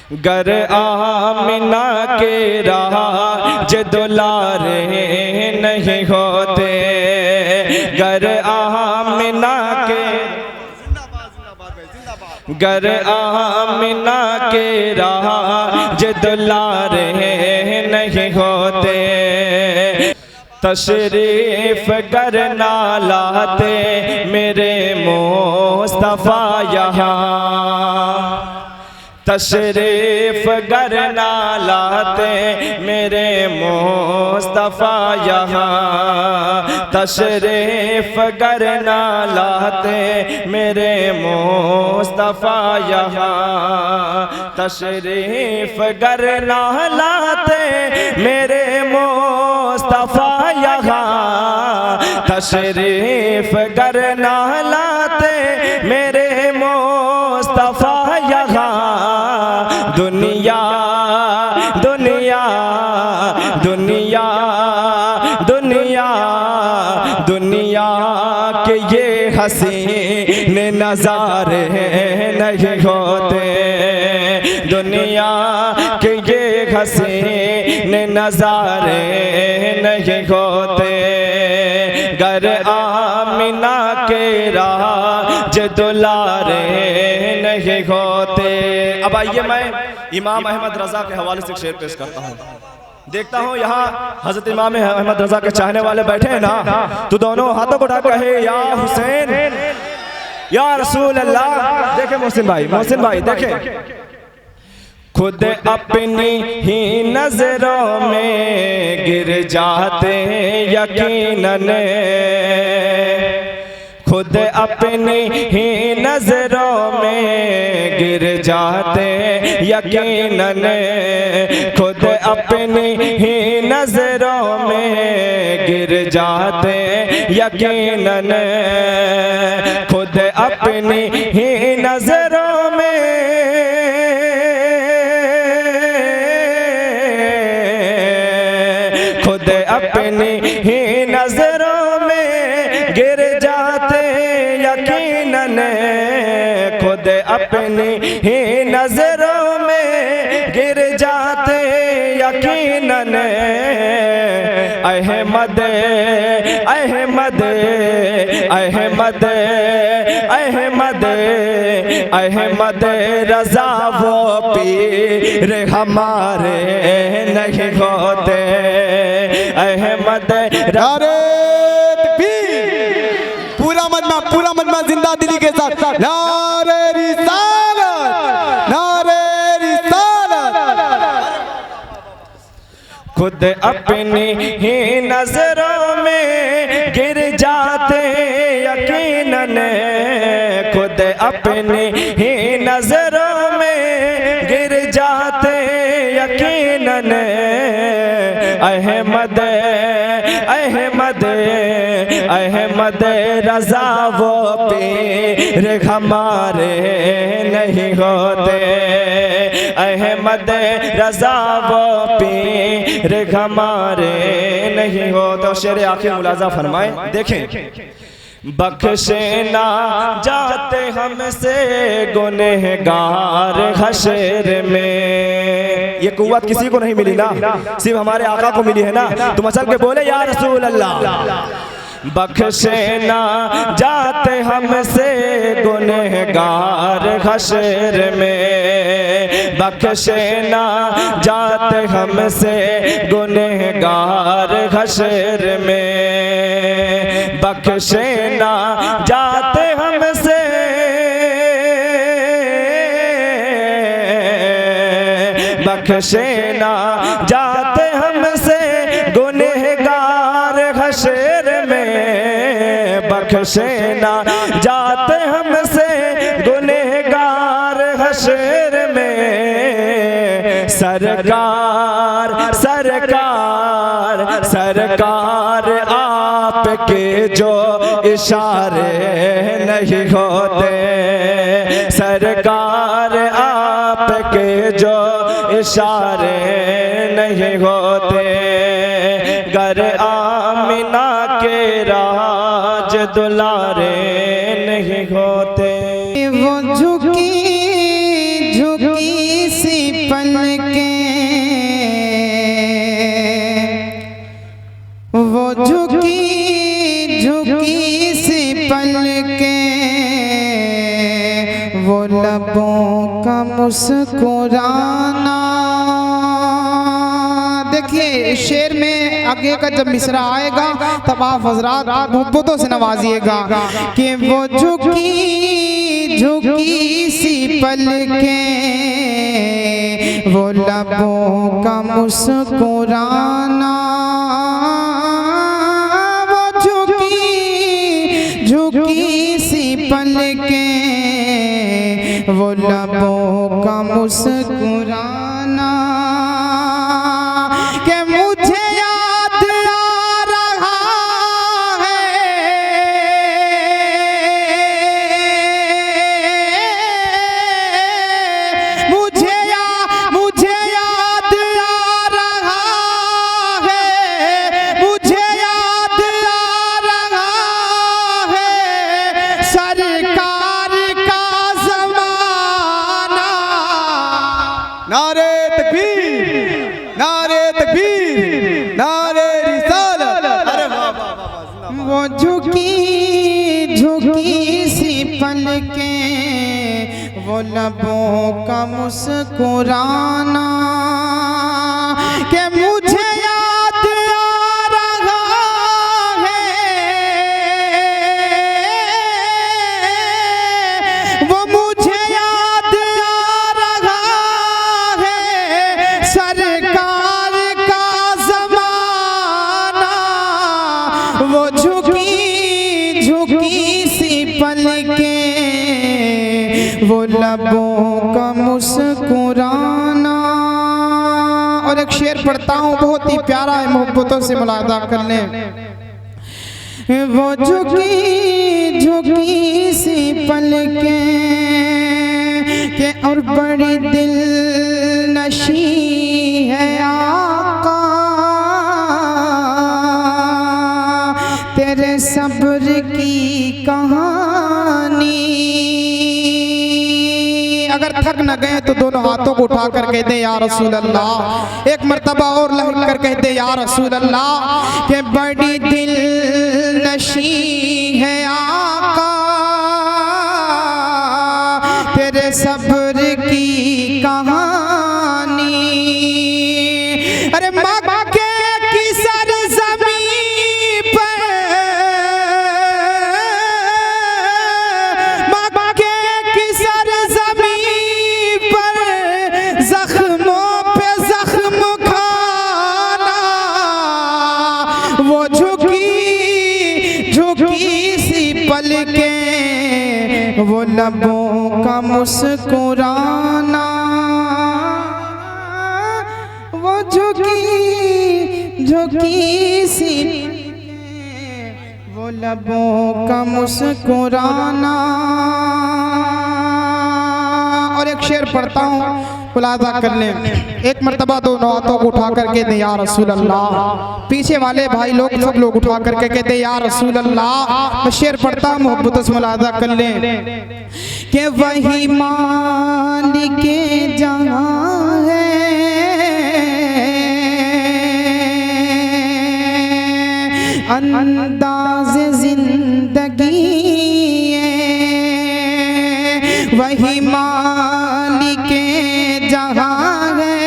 गर आमिना के राज दुलारे नहीं होते, गर आमिना के गर आमिना के राज दुलारे नहीं होते, तशरीफ गर ना लाते मेरे मुस्तफा यहाँ, तशरीफ गर ना लाते मेरे मुस्तफा यहाँ, तशरीफ गर ना लाते मेरे मुस्तफा यहाँ, तशरीफ गर ना लाते मेरे मुस्तफा यहाँ, तशरीफ गर ना लाते मेरे मुस्तफा यहाँ, दुनिया दुनिया दुनिया दुनिया दुनिया के ये हसीन नज़ारे नहीं होते, दुनिया के ये हसीन नज़ारे नहीं होते, गर आमिना के राज दुलारे नहीं होते। अब आइए मैं इमाम अहमद रज़ा के हवाले से शेर पेश करता हूँ। देखता हूँ यहाँ हज़रत इमाम अहमद रज़ा के चाहने वाले बैठे हैं ना, तो दोनों हाथों को उठा कहे या हुसैन या रसूल अल्लाह। देखें मोहसिन भाई देखें, खुद अपनी ही नजरों में गिर जाते यकीनन, खुद अपनी ही नजरों में गिर जाते यकीनन, खुद अपनी ही नजरों में गिर जाते यकीनन, खुद अपनी ही नजरों में खुद अपनी ही नजरों में गिर जाते यकीनन, खुद अपनी ही नजरों में गिर जाते यकीनन, अहमद अहमद अहमद अहमद अहमद रज़ा वो पीर हमारे नहीं होते, अहमद पूरा मजमा जिंदा दिली के साथ नारे रिसालत, नारे रिसालत। खुद अपनी ही नजरों में गिर जाते यकीनन, खुद अपनी ही नजरों में गिर जाते यकीनन, अहमद अहमद अहमद रज़ा वो पीर हमारे नहीं होते, अहमद रज़ा वो पीर हमारे नहीं होते। शेर आखिर मुलाजा फरमाए, देखें, बख्शे ना जाते हमसे गुनहगार हशर में। ये कुव्वत किसी को नहीं मिली ना, सिर्फ हमारे आका को मिली है ना। तो मचल के बोले या रसूल अल्लाह। बख्शे ना जाते हमसे गुनहगार हशर में, बख्शे ना जाते हमसे गुनहगार हशर में, बख्शे ना जाते हमसे बख्शे ना जाते हमसे गुनहगार हशर में, बख्शे ना जाते हमसे गुनहगार हशर में, सरकार सरकार सरकार आपके जो इशारे नहीं होते, सरकार आपके जो इशारे नहीं होते, गर आमिना के राज दुलारे नहीं होते। वो झुकी झुकी सी पलके वो झुकी झुकी सी पलके वो लबों का मुस्कुराना। देखिए शेर में आगे का जब मिसरा आएगा तब आप हजरात मोहब्बतों से नवाजिएगा कि वो झुकी झुकी सी पलके वो लबों का मुस्कुराना। वो झुकी झुकी सी पलके वो लबों का मुस्कुराना। कि मुझे याद आ रहा है मुझे याद आ रहा है मुझे याद आ रहा है सरकार का ज़माना। नारे तकबीर, नारे तकबीर, नारे रिसालत। अरे वाह वाह वाह। वो झुकी झुकी सी पलके वो लबों का मुस्कुराना। कि मुझे याद आ रहा है वो मुझे याद आ रहा है सरकार का ज़माना। वो झुकी झुकी सी पलके वो लबों का मुस्कुराना। और एक शेर पढ़ता हूँ बहुत ही प्यारा है, मोहब्बतों से मुलादा कर लें। वो झुकी झुकी सी पलके के और बड़ी दिल नशी है आका तेरे सब्र की कहानी। अगर थक न गए तो दोनों हाथों को उठा कर कहते या रसूल अल्लाह। एक मर्तबा और लहक कर कहते या रसूल अल्लाह। के बड़ी दिल नशी है आका तेरे सब्र की कहानी। अरे मक्के की सरज़मीं पर मक्के की सरज़मीं पर ज़ख्मों पे ज़ख्म खाना। वो झुकी झुकी सी पलके वो लबों का मुस्कुराना। वो झुकी झुकी सी वो लबों का मुस्कुराना। और एक शेर पढ़ता हूँ मुलाजा कर लें। एक मर्तबा दोनों हाथों को उठा करके दे या रसूल अल्लाह। पीछे वाले भाई लोग सब लोग उठा करके कहते या रसूल अल्लाह। मैं शेर पढ़ता हूँ मोहब्बत से मुलाजा कर लें कि वही मालिके जहां है अंदाज़े जिंदगी वही मालिके जहां है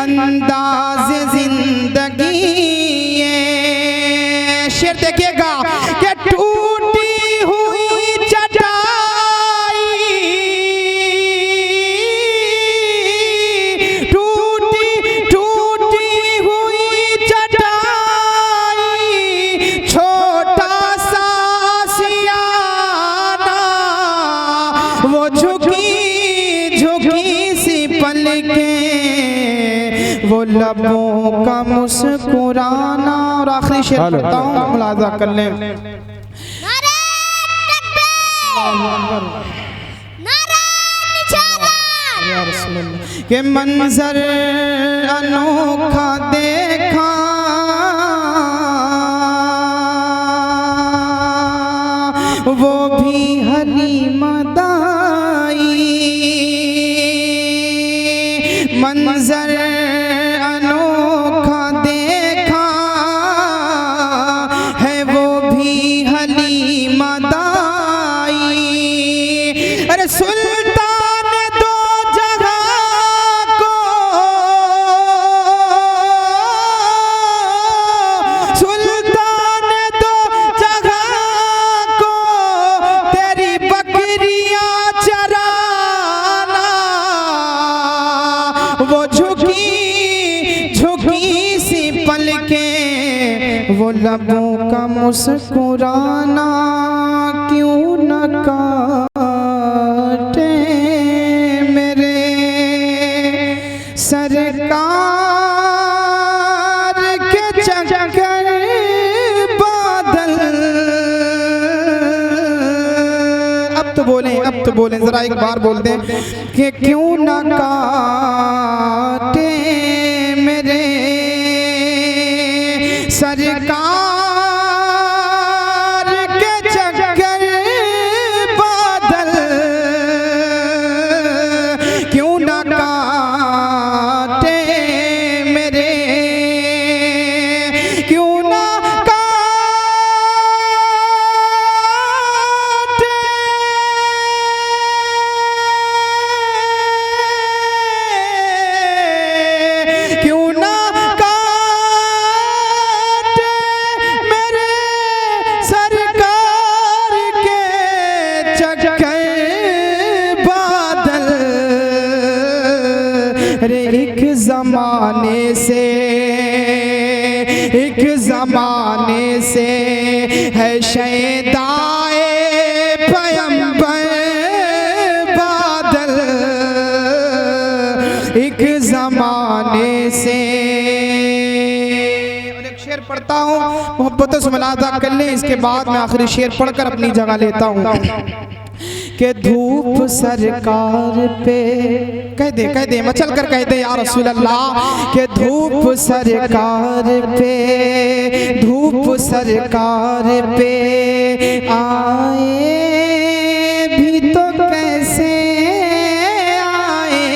अंदाज़े जिंदगी। शेर देखिएगा कि टूटी हुई चटाई टूटी टूटी हुई चटाई छोटा सा सियाना। वो झुकी झुकी सी पलके वो लबों का मुस्कुराना। और आखिरी शेर पढ़ता हूँ मुलाजा कर लें। के मंजर अनोखा देखा वो भी हलीमा दाई मंजर अनोखा देखा है वो भी हलीमा दाई। अरे सुल्तान दो जगह को, सुल्तान दो जगह को तेरी बकरियां चराना। वो झुकी झुकी सी पलकें, वो लबों का मुस्कुराना, क्यों न काटे मेरे सरकार के चक्कर बादल। अब तो बोलें जरा एक बार बोल दें कि क्यों न काटे मेरे सरकार के चक्कर बादल, क्यों न काटे मेरे, क्यों न काटे क्यों न काटे मेरे सरकार के चक्कर बादल। रे एक ज़माने से है शैदाए पैगंबर बादल। एक ज़माने से। और एक शेर पढ़ता हूँ, मोहब्बतों से मुलाज़ा कर लें, इसके बाद मैं आखिरी शेर पढ़कर अपनी जगह लेता हूँ। कि धूप सरकार पे, कह दे मचल कर कह दे या रसूल अल्लाह, कि धूप सरकार पे आए भी तो कैसे आए।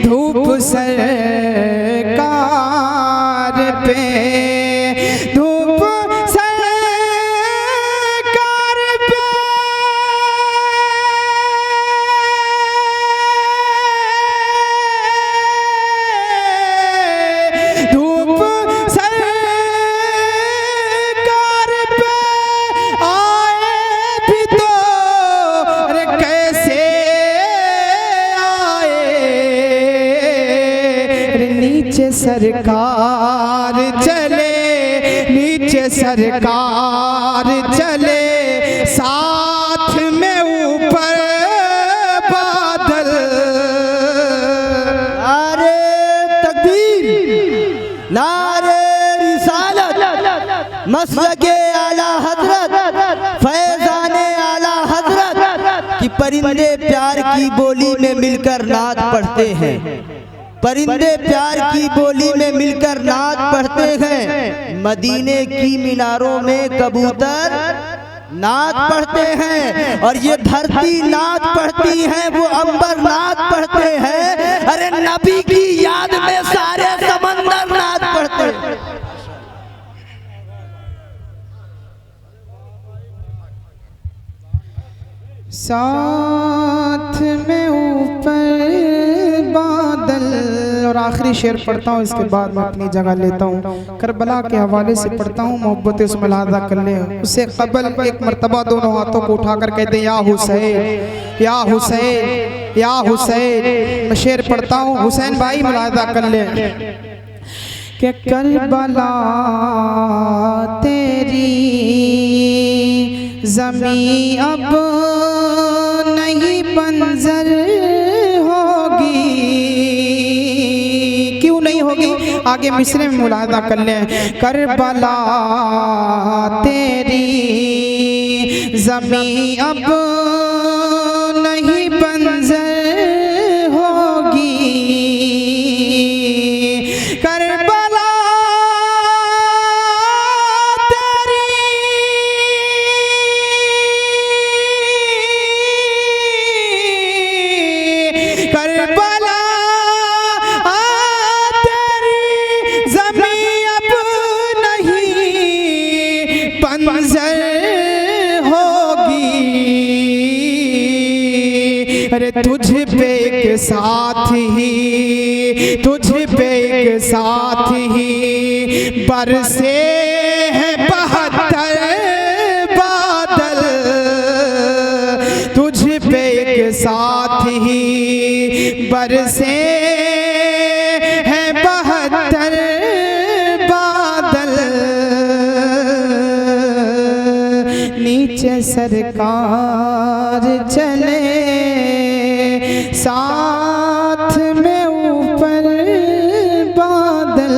धूप सरकार पे, धूप सरकार पे धूप सरकार पे आए भी तो, अरे कैसे आए। अरे नीचे सरकार चले साथ में ऊपर बादल। नारे तकबीर, नारे रिसालत, मसलके आला हजरत, फैज़ाने आला हजरत कि परिंदे प्यार की बोली में मिलकर नात पढ़ते हैं। परिंदे प्यार की बोली में मिलकर नात पढ़ते हैं। मदीने की मीनारों में कबूतर नात पढ़ते हैं, और ये धरती नात पढ़ती है, वो अंबर नात पढ़ते हैं। अरे नबी की याद में सारे समंदर नात पढ़ते हैं। साथ में ऊपर बादल। और आखिरी शेर पढ़ता हूँ, इसके बाद मैं अपनी जगह लेता हूँ। करबला के हवाले से पढ़ता हूँ, मोहब्बत से मुलाज़ा कर लें। उससे कबल एक मर्तबा दोनों हाथों को उठाकर कहते या हुसैन, या हुसैन, या हुसैन। मैं शेर पढ़ता हूँ, हुसैन भाई मुलाज़ा कर लें कि करबला तेरी ज़मीं अब नहीं बंजर होगी। क्यों नहीं होगी, आगे मिसरे में मुलाहजा कर लें। करबला तेरी ज़मीं अब नहीं बंजर होगी। करबला तेरी, करबला अरे तुझ पे एक साथ ही, तुझ पे एक साथ ही बरसे हैं 72 बादल, तुझ पे एक साथ ही बरसे हैं 72 बादल। नीचे सरकार चले साथ में ऊपर बादल।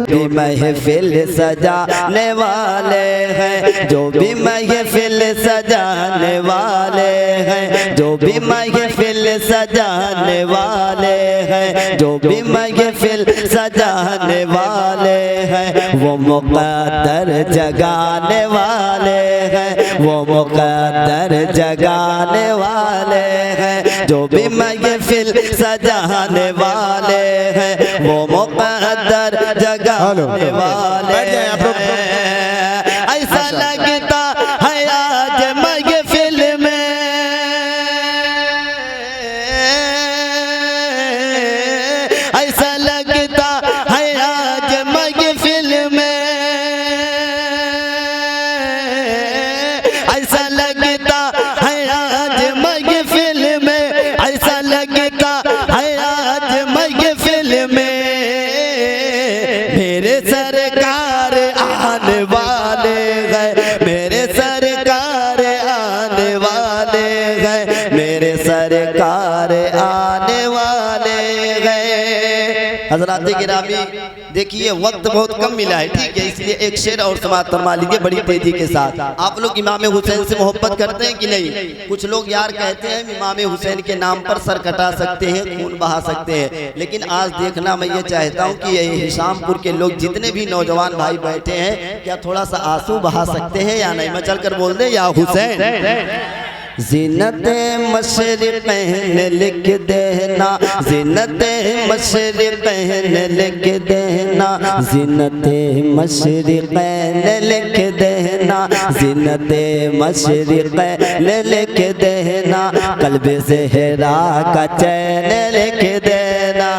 जो महफिल सजाने वाले हैं, जो भी महफिल सजाने वाले हैं, जो भी महफिल सजाने वाले हैं, जो भी महफिल सजाने वाले हैं, वो मुक़द्दर जगाने वाले हैं, वो मुक़द्दर जगाने वाले हैं। जो भी महफिल सजाने वाले हैं, वो मुक़द्दर जगाने वाले हैं। ऐसा लगता है आज महफिल में, ऐसा लगता है आज महफिल में, ऐसा लगता है आज महफिल में, ऐसा लगता है आज महफिल में। मेरे सरकार आने वाले हैं, मेरे सरकार आने वाले हैं, मेरे सरकार आने वाले हैं। हज़रात गिरामी, देखिए वक्त बहुत कम मिला है, ठीक है, इसलिए एक शेर और समाप्त फरमा लीजिए बड़ी तेजी के साथ। आप लोग इमाम हुसैन से मोहब्बत करते हैं कि नहीं? कुछ लोग यार कहते हैं इमाम हुसैन के नाम पर सर कटा सकते हैं, खून बहा सकते हैं, लेकिन आज देखना मैं ये चाहता हूँ कि ये हिशामपुर के लोग जितने भी नौजवान भाई बैठे हैं, क्या थोड़ा सा आंसू बहा सकते हैं या नहीं? मैं चल कर बोल दे, या हुसैन ज़ीनत मशरिक़ पहन लिख देना, ज़ीनत मशरिक़ पहन लिख देना, ज़ीनत मशरिक़ पहन लिख देना, ज़ीनत मशरिक़ पहन लिख देना, क़ल्ब ज़हरा का चैन लिख देना।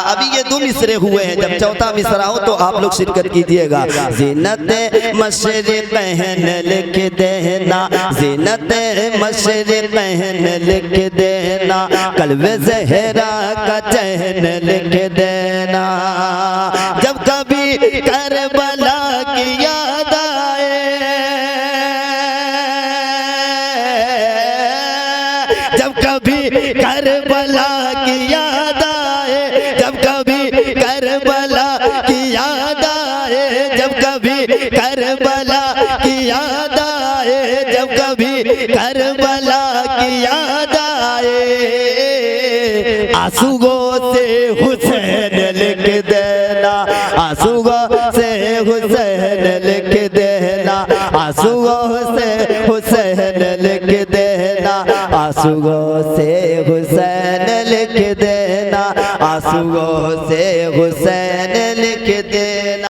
अभी ये 2 मिसरे हुए हैं, जब चौथा मिसरा हो तो आप लोग शिरकत कीजिएगा। ज़ीनत मशरिक़ पहन लिख देना, ज़ीनत मशरिक़ पहन लिख देना, क़ल्ब ज़हरा का चैन लिख देना। जब कभी करबला की याद आए, जब कभी करबला की याद आए, जब कभी करबला की याद आए, जब कभी करबला की याद आए, जब कभी करबला की याद आए, आंसुओं से हुसैन लिख देना, आंसुओं से हुसैन लिख देना, आंसुओं से हुसैन लिख देना, आंसुओं से हुसैन लिख देना, आंसुओं से हुसैन लिख देना।